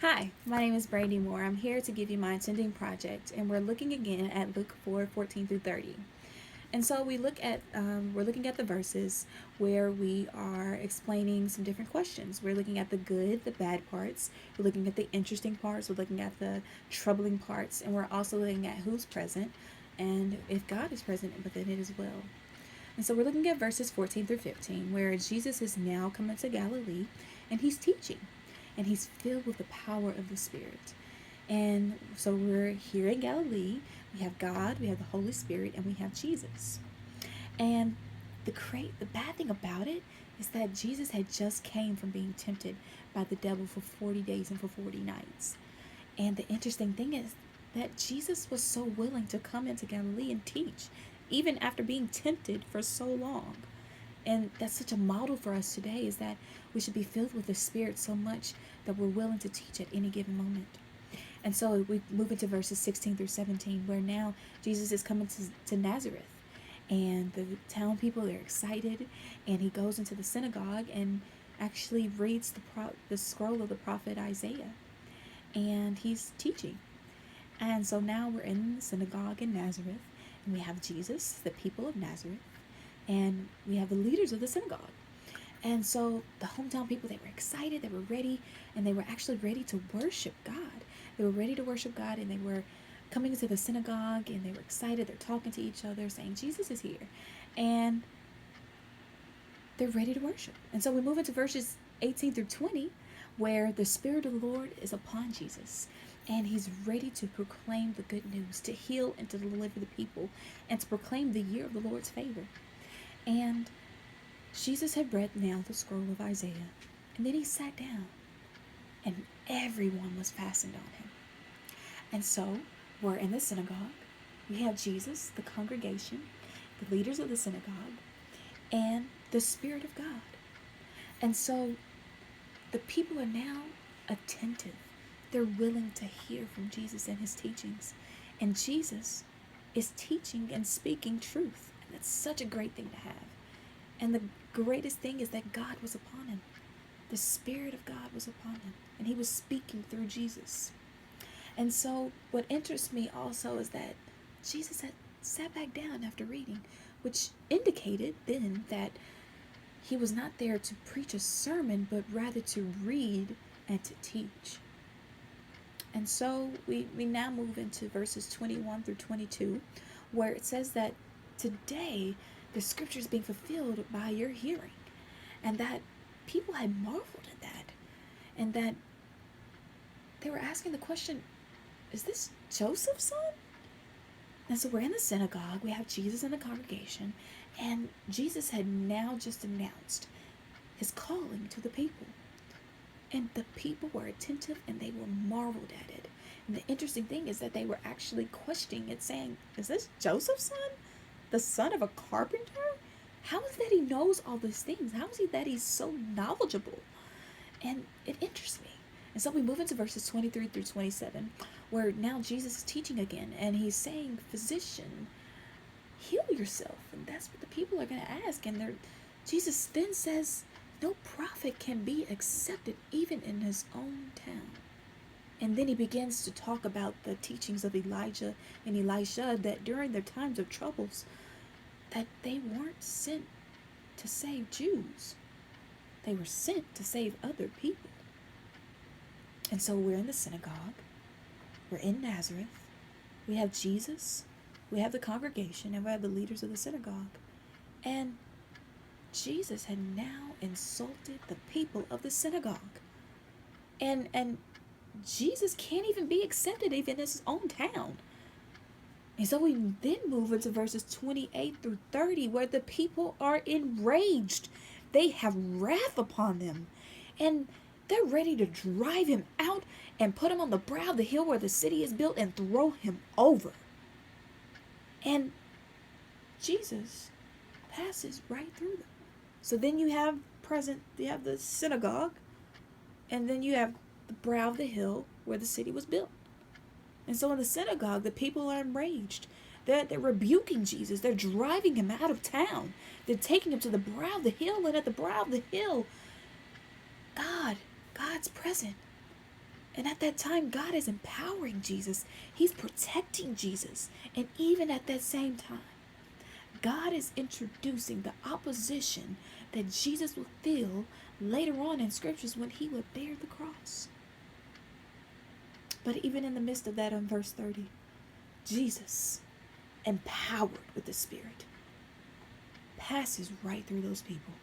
Hi, my name is Brandy Moore. I'm here to give you my attending project, and we're looking again at Luke 4:14 through 30. And so we're looking at the verses where we are explaining some different questions. We're looking at the good, the bad parts. We're looking at the interesting parts. We're looking at the troubling parts, and we're also looking at who's present and if God is present within it as well. And so we're looking at verses 14 through 15, where Jesus is now coming to Galilee and he's teaching and he's filled with the power of the Spirit. And so we're here in Galilee. We have God, we have the Holy Spirit, and we have Jesus. And the bad thing about it is that Jesus had just came from being tempted by the devil for 40 days and for 40 nights. And the interesting thing is that Jesus was so willing to come into Galilee and teach, even after being tempted for so long. And that's such a model for us today, is that we should be filled with the Spirit so much that we're willing to teach at any given moment. And so we move into verses 16 through 17, where now Jesus is coming to Nazareth. And the town people, they're excited. And he goes into the synagogue and actually reads the scroll of the prophet Isaiah. And he's teaching. And so now we're in the synagogue in Nazareth. And we have Jesus, the people of Nazareth. And we have the leaders of the synagogue. And so the hometown people, they were excited, they were ready, and they were actually ready to worship God. They were ready to worship God, and they were coming into the synagogue, and they were excited. They're talking to each other, saying, Jesus is here. And they're ready to worship. And so we move into verses 18 through 20, where the Spirit of the Lord is upon Jesus. And he's ready to proclaim the good news, to heal and to deliver the people, and to proclaim the year of the Lord's favor. And Jesus had read now the scroll of Isaiah, and then he sat down, and everyone was fastened on him. And so we're in the synagogue. We have Jesus, the congregation, the leaders of the synagogue, and the Spirit of God. And so the people are now attentive. They're willing to hear from Jesus and his teachings. And Jesus is teaching and speaking truth. And that's such a great thing to have. And the greatest thing is that God was upon him. The Spirit of God was upon him. And he was speaking through Jesus. And so what interests me also is that Jesus had sat back down after reading, which indicated then that he was not there to preach a sermon, but rather to read and to teach. And so we now move into verses 21 through 22, where it says that today the scripture is being fulfilled by your hearing. And that people had marveled at that. And that they were asking the question, is this Joseph's son? And so we're in the synagogue. We have Jesus in the congregation. And Jesus had now just announced his calling to the people. And the people were attentive and they were marveled at it. And the interesting thing is that they were actually questioning it, saying, is this Joseph's son? The son of a carpenter? How is that he knows all these things? How is it that he's so knowledgeable? And it interests me. And so we move into verses 23 through 27, where now Jesus is teaching again, and he's saying, physician, heal yourself. And that's what the people are going to ask. And Jesus then says, no prophet can be accepted even in his own town. And then he begins to talk about the teachings of Elijah and Elisha, that during their times of troubles, that they weren't sent to save Jews. They were sent to save other people. And so we're in the synagogue. We're in Nazareth. We have Jesus. We have the congregation, and we have the leaders of the synagogue. And Jesus had now insulted the people of the synagogue. And Jesus can't even be accepted even in his own town. And so we then move into verses 28 through 30, where the people are enraged. They have wrath upon them. And they're ready to drive him out and put him on the brow of the hill where the city is built and throw him over. And Jesus passes right through them. So then you have the synagogue, and then you have the brow of the hill where the city was built. And so in the synagogue, the people are enraged. They're rebuking Jesus. They're driving him out of town. They're taking him to the brow of the hill, and at the brow of the hill, God's present. And at that time, God is empowering Jesus. He's protecting Jesus. And even at that same time, God is introducing the opposition that Jesus will feel later on in scriptures when he would bear the cross. But even in the midst of that, on verse 30, Jesus, empowered with the Spirit, passes right through those people.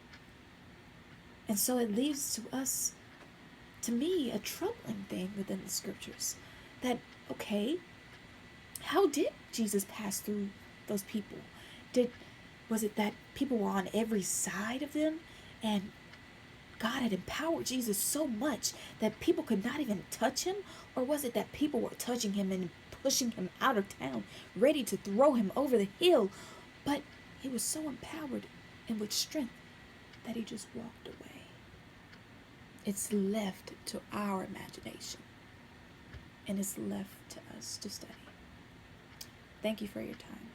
And so it leaves to us, to me, a troubling thing within the scriptures. That, okay, how did Jesus pass through those people? Was it that people were on every side of them and God had empowered Jesus so much that people could not even touch him? Or was it that people were touching him and pushing him out of town, ready to throw him over the hill? But he was so empowered and with strength that he just walked away. It's left to our imagination, and it's left to us to study. Thank you for your time.